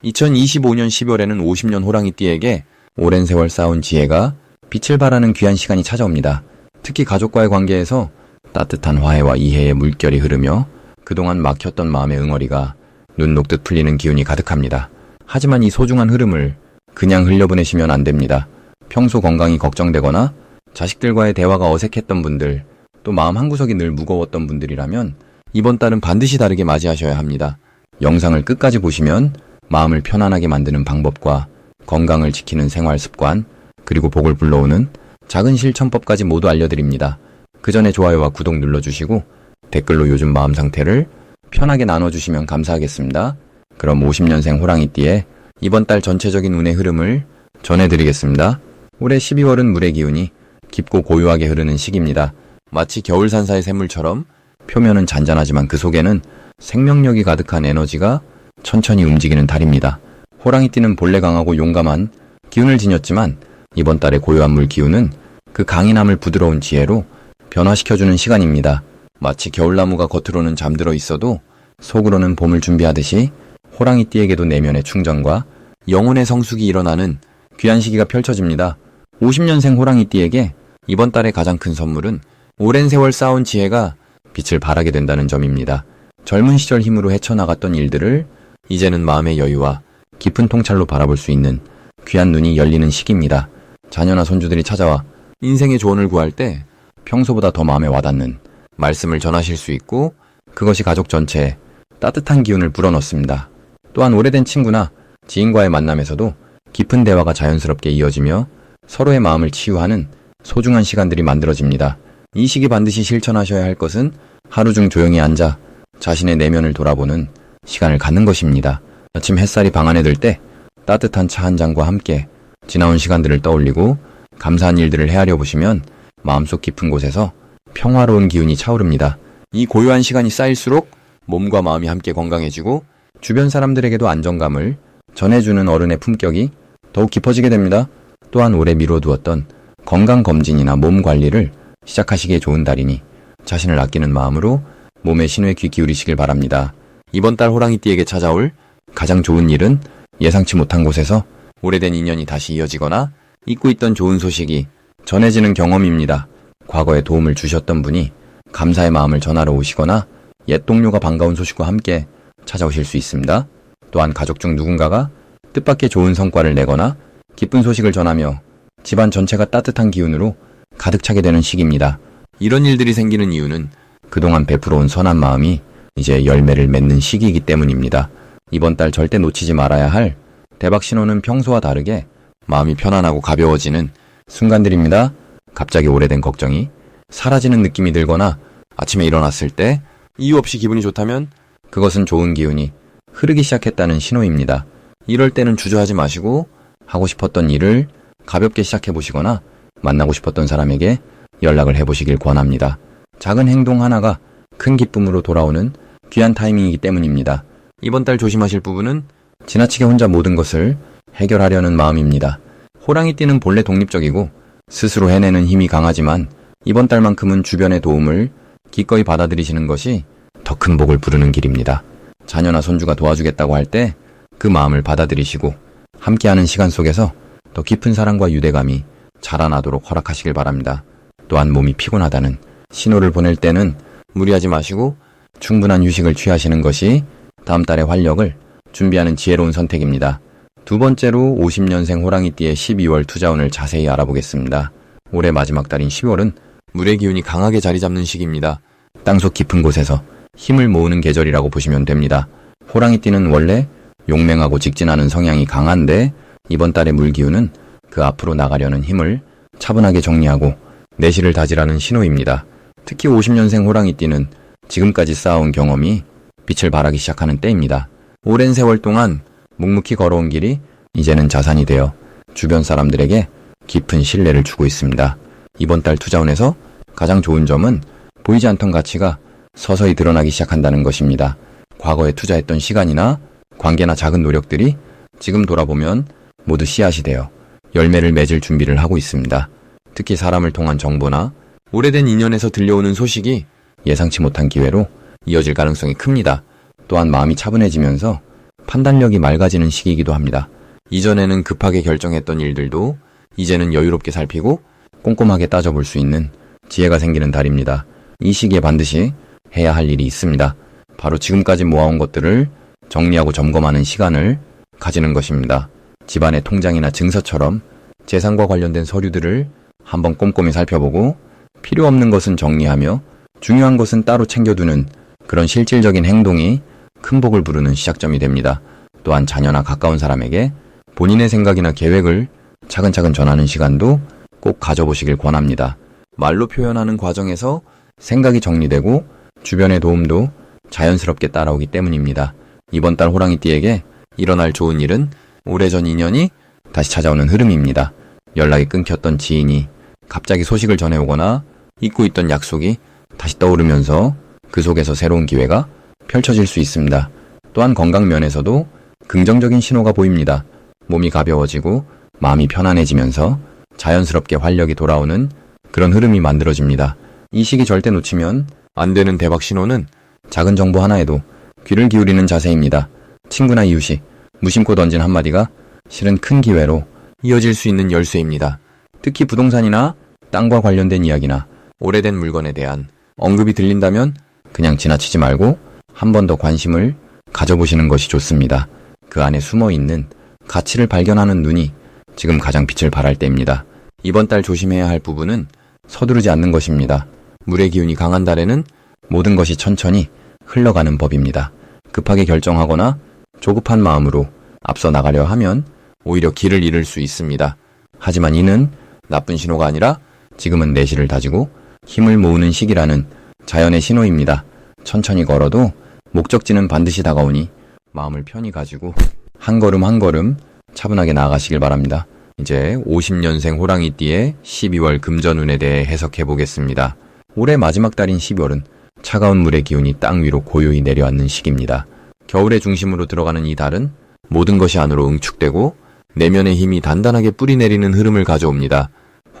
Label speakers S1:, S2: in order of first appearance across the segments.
S1: 2025년 10월에는 50년 호랑이띠에게 오랜 세월 쌓은 지혜가 빛을 발하는 귀한 시간이 찾아옵니다. 특히 가족과의 관계에서 따뜻한 화해와 이해의 물결이 흐르며 그동안 막혔던 마음의 응어리가 눈 녹듯 풀리는 기운이 가득합니다. 하지만 이 소중한 흐름을 그냥 흘려보내시면 안 됩니다. 평소 건강이 걱정되거나 자식들과의 대화가 어색했던 분들, 또 마음 한구석이 늘 무거웠던 분들이라면 이번 달은 반드시 다르게 맞이하셔야 합니다. 영상을 끝까지 보시면 마음을 편안하게 만드는 방법과 건강을 지키는 생활 습관, 그리고 복을 불러오는 작은 실천법까지 모두 알려드립니다. 그 전에 좋아요와 구독 눌러주시고 댓글로 요즘 마음 상태를 편하게 나눠주시면 감사하겠습니다. 그럼 50년생 호랑이띠의 이번 달 전체적인 운의 흐름을 전해드리겠습니다. 올해 12월은 물의 기운이 깊고 고요하게 흐르는 시기입니다. 마치 겨울산사의 샘물처럼 표면은 잔잔하지만 그 속에는 생명력이 가득한 에너지가 천천히 움직이는 달입니다. 호랑이띠는 본래 강하고 용감한 기운을 지녔지만 이번 달의 고요한 물 기운은 그 강인함을 부드러운 지혜로 변화시켜주는 시간입니다. 마치 겨울나무가 겉으로는 잠들어 있어도 속으로는 봄을 준비하듯이 호랑이띠에게도 내면의 충전과 영혼의 성숙이 일어나는 귀한 시기가 펼쳐집니다. 50년생 호랑이띠에게 이번 달의 가장 큰 선물은 오랜 세월 쌓아온 지혜가 빛을 발하게 된다는 점입니다. 젊은 시절 힘으로 헤쳐나갔던 일들을 이제는 마음의 여유와 깊은 통찰로 바라볼 수 있는 귀한 눈이 열리는 시기입니다. 자녀나 손주들이 찾아와 인생의 조언을 구할 때 평소보다 더 마음에 와닿는 말씀을 전하실 수 있고 그것이 가족 전체에 따뜻한 기운을 불어넣습니다. 또한 오래된 친구나 지인과의 만남에서도 깊은 대화가 자연스럽게 이어지며 서로의 마음을 치유하는 소중한 시간들이 만들어집니다. 이 시기 반드시 실천하셔야 할 것은 하루 중 조용히 앉아 자신의 내면을 돌아보는 시간을 갖는 것입니다. 아침 햇살이 방 안에 들 때 따뜻한 차 한 잔과 함께 지나온 시간들을 떠올리고 감사한 일들을 헤아려 보시면 마음속 깊은 곳에서 평화로운 기운이 차오릅니다. 이 고요한 시간이 쌓일수록 몸과 마음이 함께 건강해지고 주변 사람들에게도 안정감을 전해주는 어른의 품격이 더욱 깊어지게 됩니다. 또한 오래 미뤄두었던 건강검진이나 몸 관리를 시작하시기에 좋은 달이니 자신을 아끼는 마음으로 몸의 신호에 귀 기울이시길 바랍니다. 이번 달 호랑이띠에게 찾아올 가장 좋은 일은 예상치 못한 곳에서 오래된 인연이 다시 이어지거나 잊고 있던 좋은 소식이 전해지는 경험입니다. 과거에 도움을 주셨던 분이 감사의 마음을 전하러 오시거나 옛 동료가 반가운 소식과 함께 찾아오실 수 있습니다. 또한 가족 중 누군가가 뜻밖의 좋은 성과를 내거나 기쁜 소식을 전하며 집안 전체가 따뜻한 기운으로 가득 차게 되는 시기입니다. 이런 일들이 생기는 이유는 그동안 베풀어온 선한 마음이 이제 열매를 맺는 시기이기 때문입니다. 이번 달 절대 놓치지 말아야 할 대박 신호는 평소와 다르게 마음이 편안하고 가벼워지는 순간들입니다. 갑자기 오래된 걱정이 사라지는 느낌이 들거나 아침에 일어났을 때 이유 없이 기분이 좋다면 그것은 좋은 기운이 흐르기 시작했다는 신호입니다. 이럴 때는 주저하지 마시고 하고 싶었던 일을 가볍게 시작해보시거나 만나고 싶었던 사람에게 연락을 해보시길 권합니다. 작은 행동 하나가 큰 기쁨으로 돌아오는 귀한 타이밍이기 때문입니다. 이번 달 조심하실 부분은 지나치게 혼자 모든 것을 해결하려는 마음입니다. 호랑이띠는 본래 독립적이고 스스로 해내는 힘이 강하지만 이번 달만큼은 주변의 도움을 기꺼이 받아들이시는 것이 더 큰 복을 부르는 길입니다. 자녀나 손주가 도와주겠다고 할 때 그 마음을 받아들이시고 함께하는 시간 속에서 더 깊은 사랑과 유대감이 자라나도록 허락하시길 바랍니다. 또한 몸이 피곤하다는 신호를 보낼 때는 무리하지 마시고 충분한 휴식을 취하시는 것이 다음 달의 활력을 준비하는 지혜로운 선택입니다. 두 번째로 50년생 호랑이띠의 12월 투자운을 자세히 알아보겠습니다. 올해 마지막 달인 10월은 물의 기운이 강하게 자리 잡는 시기입니다. 땅속 깊은 곳에서 힘을 모으는 계절이라고 보시면 됩니다. 호랑이띠는 원래 용맹하고 직진하는 성향이 강한데 이번 달의 물 기운은 그 앞으로 나가려는 힘을 차분하게 정리하고 내실을 다지라는 신호입니다. 특히 50년생 호랑이띠는 지금까지 쌓아온 경험이 빛을 발하기 시작하는 때입니다. 오랜 세월 동안 묵묵히 걸어온 길이 이제는 자산이 되어 주변 사람들에게 깊은 신뢰를 주고 있습니다. 이번 달 투자운에서 가장 좋은 점은 보이지 않던 가치가 서서히 드러나기 시작한다는 것입니다. 과거에 투자했던 시간이나 관계나 작은 노력들이 지금 돌아보면 모두 씨앗이 되어 열매를 맺을 준비를 하고 있습니다. 특히 사람을 통한 정보나 오래된 인연에서 들려오는 소식이 예상치 못한 기회로 이어질 가능성이 큽니다. 또한 마음이 차분해지면서 판단력이 맑아지는 시기이기도 합니다. 이전에는 급하게 결정했던 일들도 이제는 여유롭게 살피고 꼼꼼하게 따져볼 수 있는 지혜가 생기는 달입니다. 이 시기에 반드시 해야 할 일이 있습니다. 바로 지금까지 모아온 것들을 정리하고 점검하는 시간을 가지는 것입니다. 집안의 통장이나 증서처럼 재산과 관련된 서류들을 한번 꼼꼼히 살펴보고 필요 없는 것은 정리하며 중요한 것은 따로 챙겨두는 그런 실질적인 행동이 큰 복을 부르는 시작점이 됩니다. 또한 자녀나 가까운 사람에게 본인의 생각이나 계획을 차근차근 전하는 시간도 꼭 가져보시길 권합니다. 말로 표현하는 과정에서 생각이 정리되고 주변의 도움도 자연스럽게 따라오기 때문입니다. 이번 달 호랑이띠에게 일어날 좋은 일은 오래전 인연이 다시 찾아오는 흐름입니다. 연락이 끊겼던 지인이 갑자기 소식을 전해오거나 잊고 있던 약속이 다시 떠오르면서 그 속에서 새로운 기회가 펼쳐질 수 있습니다. 또한 건강 면에서도 긍정적인 신호가 보입니다. 몸이 가벼워지고 마음이 편안해지면서 자연스럽게 활력이 돌아오는 그런 흐름이 만들어집니다. 이 시기 절대 놓치면 안 되는 대박 신호는 작은 정보 하나에도 귀를 기울이는 자세입니다. 친구나 이웃이 무심코 던진 한마디가 실은 큰 기회로 이어질 수 있는 열쇠입니다. 특히 부동산이나 땅과 관련된 이야기나 오래된 물건에 대한 언급이 들린다면 그냥 지나치지 말고 한 번 더 관심을 가져보시는 것이 좋습니다. 그 안에 숨어있는 가치를 발견하는 눈이 지금 가장 빛을 발할 때입니다. 이번 달 조심해야 할 부분은 서두르지 않는 것입니다. 물의 기운이 강한 달에는 모든 것이 천천히 흘러가는 법입니다. 급하게 결정하거나 조급한 마음으로 앞서 나가려 하면 오히려 길을 잃을 수 있습니다. 하지만 이는 나쁜 신호가 아니라 지금은 내실을 다지고 힘을 모으는 시기라는 자연의 신호입니다. 천천히 걸어도 목적지는 반드시 다가오니 마음을 편히 가지고 한 걸음 한 걸음 차분하게 나아가시길 바랍니다. 이제 50년생 호랑이띠의 12월 금전운에 대해 해석해 보겠습니다. 올해 마지막 달인 12월은 차가운 물의 기운이 땅 위로 고요히 내려앉는 시기입니다. 겨울의 중심으로 들어가는 이 달은 모든 것이 안으로 응축되고 내면의 힘이 단단하게 뿌리내리는 흐름을 가져옵니다.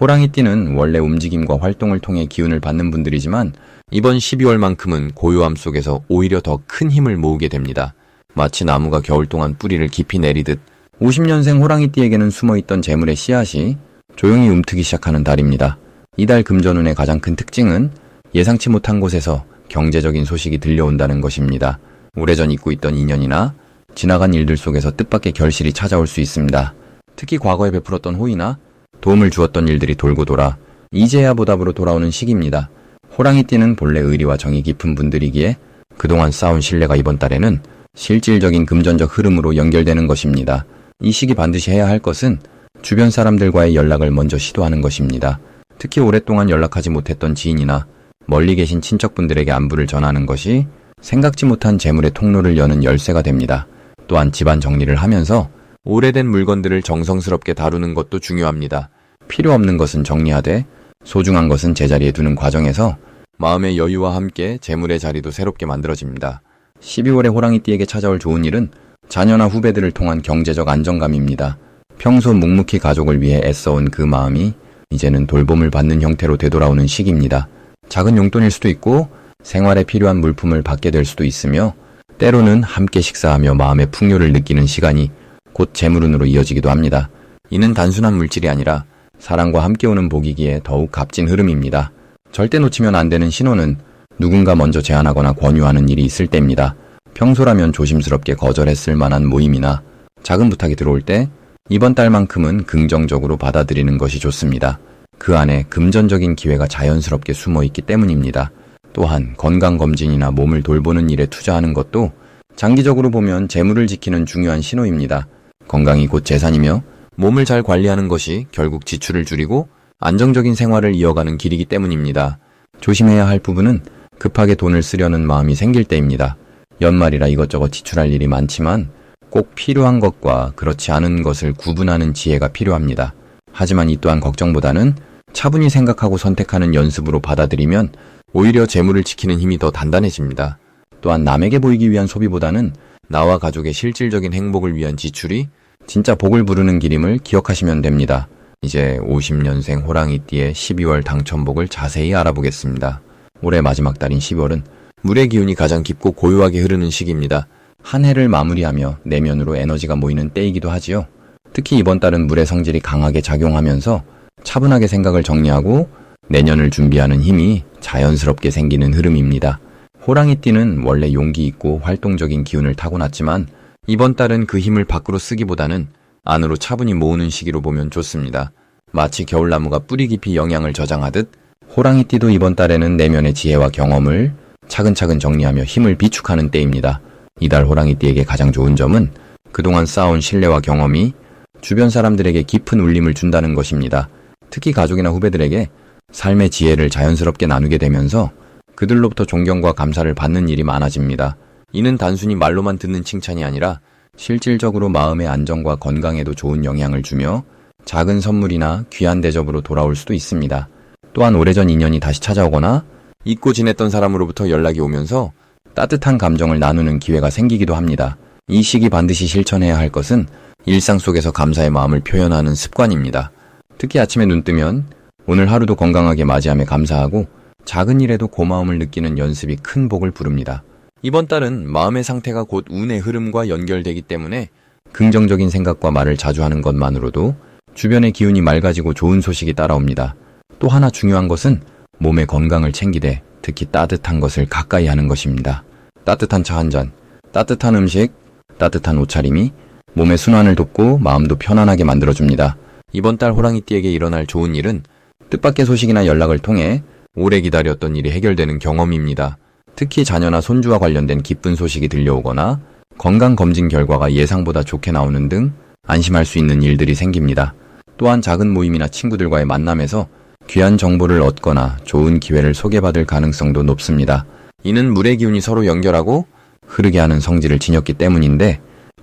S1: 호랑이띠는 원래 움직임과 활동을 통해 기운을 받는 분들이지만 이번 12월만큼은 고요함 속에서 오히려 더 큰 힘을 모으게 됩니다. 마치 나무가 겨울 동안 뿌리를 깊이 내리듯 50년생 호랑이띠에게는 숨어있던 재물의 씨앗이 조용히 움트기 시작하는 달입니다. 이달 금전운의 가장 큰 특징은 예상치 못한 곳에서 경제적인 소식이 들려온다는 것입니다. 오래전 잊고 있던 인연이나 지나간 일들 속에서 뜻밖의 결실이 찾아올 수 있습니다. 특히 과거에 베풀었던 호의나 도움을 주었던 일들이 돌고 돌아 이제야 보답으로 돌아오는 시기입니다. 호랑이띠는 본래 의리와 정이 깊은 분들이기에 그동안 쌓은 신뢰가 이번 달에는 실질적인 금전적 흐름으로 연결되는 것입니다. 이 시기 반드시 해야 할 것은 주변 사람들과의 연락을 먼저 시도하는 것입니다. 특히 오랫동안 연락하지 못했던 지인이나 멀리 계신 친척분들에게 안부를 전하는 것이 생각지 못한 재물의 통로를 여는 열쇠가 됩니다. 또한 집안 정리를 하면서 오래된 물건들을 정성스럽게 다루는 것도 중요합니다. 필요 없는 것은 정리하되 소중한 것은 제자리에 두는 과정에서 마음의 여유와 함께 재물의 자리도 새롭게 만들어집니다. 12월에 호랑이띠에게 찾아올 좋은 일은 자녀나 후배들을 통한 경제적 안정감입니다. 평소 묵묵히 가족을 위해 애써온 그 마음이 이제는 돌봄을 받는 형태로 되돌아오는 시기입니다. 작은 용돈일 수도 있고 생활에 필요한 물품을 받게 될 수도 있으며 때로는 함께 식사하며 마음의 풍요를 느끼는 시간이 곧 재물운으로 이어지기도 합니다. 이는 단순한 물질이 아니라 사랑과 함께 오는 복이기에 더욱 값진 흐름입니다. 절대 놓치면 안 되는 신호는 누군가 먼저 제안하거나 권유하는 일이 있을 때입니다. 평소라면 조심스럽게 거절했을 만한 모임이나 작은 부탁이 들어올 때 이번 달만큼은 긍정적으로 받아들이는 것이 좋습니다. 그 안에 금전적인 기회가 자연스럽게 숨어 있기 때문입니다. 또한 건강검진이나 몸을 돌보는 일에 투자하는 것도 장기적으로 보면 재물을 지키는 중요한 신호입니다. 건강이 곧 재산이며 몸을 잘 관리하는 것이 결국 지출을 줄이고 안정적인 생활을 이어가는 길이기 때문입니다. 조심해야 할 부분은 급하게 돈을 쓰려는 마음이 생길 때입니다. 연말이라 이것저것 지출할 일이 많지만 꼭 필요한 것과 그렇지 않은 것을 구분하는 지혜가 필요합니다. 하지만 이 또한 걱정보다는 차분히 생각하고 선택하는 연습으로 받아들이면 오히려 재물을 지키는 힘이 더 단단해집니다. 또한 남에게 보이기 위한 소비보다는 나와 가족의 실질적인 행복을 위한 지출이 진짜 복을 부르는 길임을 기억하시면 됩니다. 이제 50년생 호랑이띠의 12월 당첨복을 자세히 알아보겠습니다. 올해 마지막 달인 12월은 물의 기운이 가장 깊고 고요하게 흐르는 시기입니다. 한 해를 마무리하며 내면으로 에너지가 모이는 때이기도 하지요. 특히 이번 달은 물의 성질이 강하게 작용하면서 차분하게 생각을 정리하고 내년을 준비하는 힘이 자연스럽게 생기는 흐름입니다. 호랑이띠는 원래 용기 있고 활동적인 기운을 타고났지만 이번 달은 그 힘을 밖으로 쓰기보다는 안으로 차분히 모으는 시기로 보면 좋습니다. 마치 겨울나무가 뿌리 깊이 영양을 저장하듯 호랑이띠도 이번 달에는 내면의 지혜와 경험을 차근차근 정리하며 힘을 비축하는 때입니다. 이달 호랑이띠에게 가장 좋은 점은 그동안 쌓아온 신뢰와 경험이 주변 사람들에게 깊은 울림을 준다는 것입니다. 특히 가족이나 후배들에게 삶의 지혜를 자연스럽게 나누게 되면서 그들로부터 존경과 감사를 받는 일이 많아집니다. 이는 단순히 말로만 듣는 칭찬이 아니라 실질적으로 마음의 안정과 건강에도 좋은 영향을 주며 작은 선물이나 귀한 대접으로 돌아올 수도 있습니다. 또한 오래전 인연이 다시 찾아오거나 잊고 지냈던 사람으로부터 연락이 오면서 따뜻한 감정을 나누는 기회가 생기기도 합니다. 이 시기 반드시 실천해야 할 것은 일상 속에서 감사의 마음을 표현하는 습관입니다. 특히 아침에 눈 뜨면 오늘 하루도 건강하게 맞이하며 감사하고 작은 일에도 고마움을 느끼는 연습이 큰 복을 부릅니다. 이번 달은 마음의 상태가 곧 운의 흐름과 연결되기 때문에 긍정적인 생각과 말을 자주 하는 것만으로도 주변의 기운이 맑아지고 좋은 소식이 따라옵니다. 또 하나 중요한 것은 몸의 건강을 챙기되 특히 따뜻한 것을 가까이 하는 것입니다. 따뜻한 차 한 잔, 따뜻한 음식, 따뜻한 옷차림이 몸의 순환을 돕고 마음도 편안하게 만들어줍니다. 이번 달 호랑이띠에게 일어날 좋은 일은 뜻밖의 소식이나 연락을 통해 오래 기다렸던 일이 해결되는 경험입니다. 특히 자녀나 손주와 관련된 기쁜 소식이 들려오거나 건강검진 결과가 예상보다 좋게 나오는 등 안심할 수 있는 일들이 생깁니다. 또한 작은 모임이나 친구들과의 만남에서 귀한 정보를 얻거나 좋은 기회를 소개받을 가능성도 높습니다. 이는 물의 기운이 서로 연결하고 흐르게 하는 성질을 지녔기 때문인데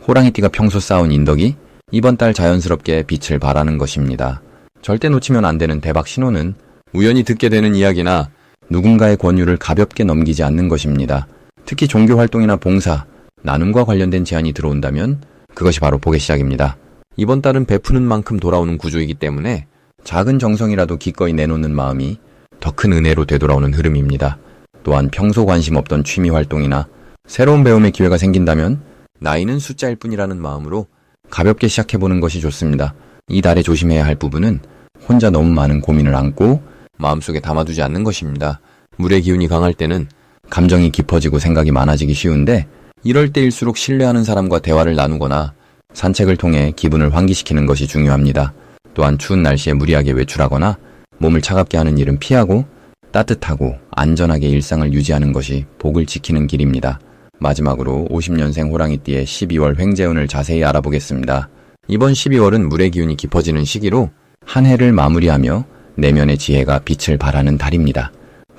S1: 호랑이띠가 평소 쌓은 인덕이 이번 달 자연스럽게 빛을 발하는 것입니다. 절대 놓치면 안 되는 대박 신호는 우연히 듣게 되는 이야기나 누군가의 권유를 가볍게 넘기지 않는 것입니다. 특히 종교 활동이나 봉사, 나눔과 관련된 제안이 들어온다면 그것이 바로 복의 시작입니다. 이번 달은 베푸는 만큼 돌아오는 구조이기 때문에 작은 정성이라도 기꺼이 내놓는 마음이 더 큰 은혜로 되돌아오는 흐름입니다. 또한 평소 관심 없던 취미 활동이나 새로운 배움의 기회가 생긴다면 나이는 숫자일 뿐이라는 마음으로 가볍게 시작해보는 것이 좋습니다. 이 달에 조심해야 할 부분은 혼자 너무 많은 고민을 안고 마음속에 담아두지 않는 것입니다. 물의 기운이 강할 때는 감정이 깊어지고 생각이 많아지기 쉬운데 이럴 때일수록 신뢰하는 사람과 대화를 나누거나 산책을 통해 기분을 환기시키는 것이 중요합니다. 또한 추운 날씨에 무리하게 외출하거나 몸을 차갑게 하는 일은 피하고 따뜻하고 안전하게 일상을 유지하는 것이 복을 지키는 길입니다. 마지막으로 50년생 호랑이띠의 12월 횡재운을 자세히 알아보겠습니다. 이번 12월은 물의 기운이 깊어지는 시기로 한 해를 마무리하며 내면의 지혜가 빛을 발하는 달입니다.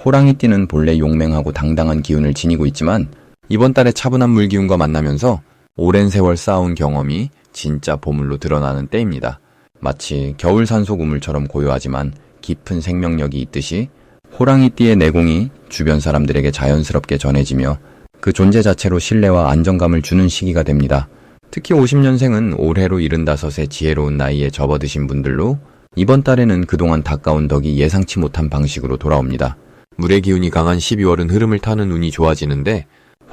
S1: 호랑이띠는 본래 용맹하고 당당한 기운을 지니고 있지만 이번 달에 차분한 물기운과 만나면서 오랜 세월 쌓아온 경험이 진짜 보물로 드러나는 때입니다. 마치 겨울 산속 우물처럼 고요하지만 깊은 생명력이 있듯이 호랑이띠의 내공이 주변 사람들에게 자연스럽게 전해지며 그 존재 자체로 신뢰와 안정감을 주는 시기가 됩니다. 특히 50년생은 올해로 75의 지혜로운 나이에 접어드신 분들로 이번 달에는 그동안 닦아온 덕이 예상치 못한 방식으로 돌아옵니다. 물의 기운이 강한 12월은 흐름을 타는 운이 좋아지는데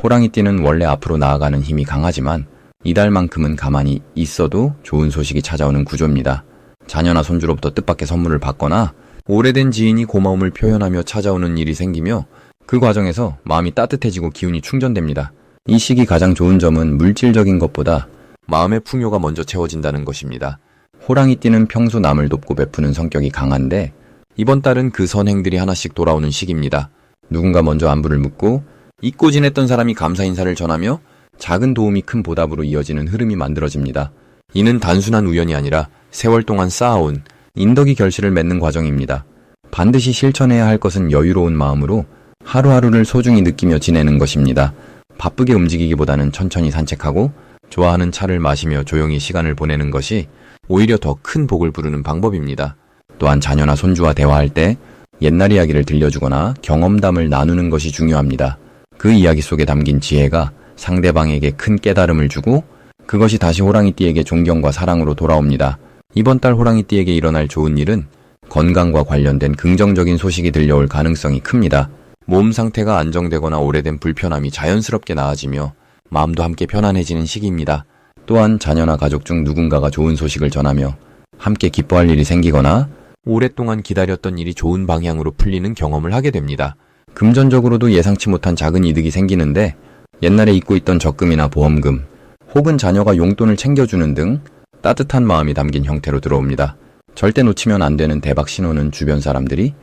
S1: 호랑이띠는 원래 앞으로 나아가는 힘이 강하지만 이달만큼은 가만히 있어도 좋은 소식이 찾아오는 구조입니다. 자녀나 손주로부터 뜻밖의 선물을 받거나 오래된 지인이 고마움을 표현하며 찾아오는 일이 생기며 그 과정에서 마음이 따뜻해지고 기운이 충전됩니다. 이 시기 가장 좋은 점은 물질적인 것보다 마음의 풍요가 먼저 채워진다는 것입니다. 호랑이띠는 평소 남을 돕고 베푸는 성격이 강한데 이번 달은 그 선행들이 하나씩 돌아오는 시기입니다. 누군가 먼저 안부를 묻고 잊고 지냈던 사람이 감사 인사를 전하며 작은 도움이 큰 보답으로 이어지는 흐름이 만들어집니다. 이는 단순한 우연이 아니라 세월 동안 쌓아온 인덕이 결실을 맺는 과정입니다. 반드시 실천해야 할 것은 여유로운 마음으로 하루하루를 소중히 느끼며 지내는 것입니다. 바쁘게 움직이기보다는 천천히 산책하고 좋아하는 차를 마시며 조용히 시간을 보내는 것이 오히려 더 큰 복을 부르는 방법입니다. 또한 자녀나 손주와 대화할 때 옛날 이야기를 들려주거나 경험담을 나누는 것이 중요합니다. 그 이야기 속에 담긴 지혜가 상대방에게 큰 깨달음을 주고 그것이 다시 호랑이띠에게 존경과 사랑으로 돌아옵니다. 이번 달 호랑이띠에게 일어날 좋은 일은 건강과 관련된 긍정적인 소식이 들려올 가능성이 큽니다. 몸 상태가 안정되거나 오래된 불편함이 자연스럽게 나아지며 마음도 함께 편안해지는 시기입니다. 또한 자녀나 가족 중 누군가가 좋은 소식을 전하며 함께 기뻐할 일이 생기거나 오랫동안 기다렸던 일이 좋은 방향으로 풀리는 경험을 하게 됩니다. 금전적으로도 예상치 못한 작은 이득이 생기는데 옛날에 잊고 있던 적금이나 보험금 혹은 자녀가 용돈을 챙겨주는 등 따뜻한 마음이 담긴 형태로 들어옵니다. 절대 놓치면 안 되는 대박 신호는 주변 사람들이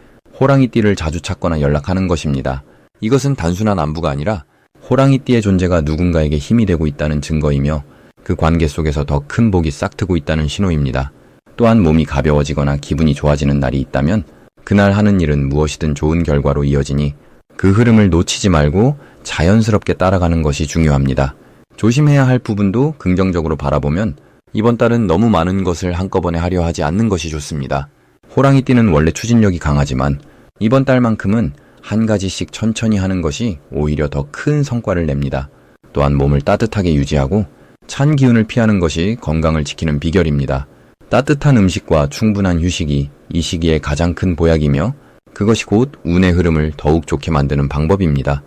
S1: 호랑이띠를 자주 찾거나 연락하는 것입니다. 이것은 단순한 안부가 아니라 호랑이띠의 존재가 누군가에게 힘이 되고 있다는 증거이며 그 관계 속에서 더 큰 복이 싹트고 있다는 신호입니다. 또한 몸이 가벼워지거나 기분이 좋아지는 날이 있다면 그날 하는 일은 무엇이든 좋은 결과로 이어지니 그 흐름을 놓치지 말고 자연스럽게 따라가는 것이 중요합니다. 조심해야 할 부분도 긍정적으로 바라보면 이번 달은 너무 많은 것을 한꺼번에 하려 하지 않는 것이 좋습니다. 호랑이띠는 원래 추진력이 강하지만 이번 달만큼은 한 가지씩 천천히 하는 것이 오히려 더 큰 성과를 냅니다. 또한 몸을 따뜻하게 유지하고 찬 기운을 피하는 것이 건강을 지키는 비결입니다. 따뜻한 음식과 충분한 휴식이 이 시기에 가장 큰 보약이며 그것이 곧 운의 흐름을 더욱 좋게 만드는 방법입니다.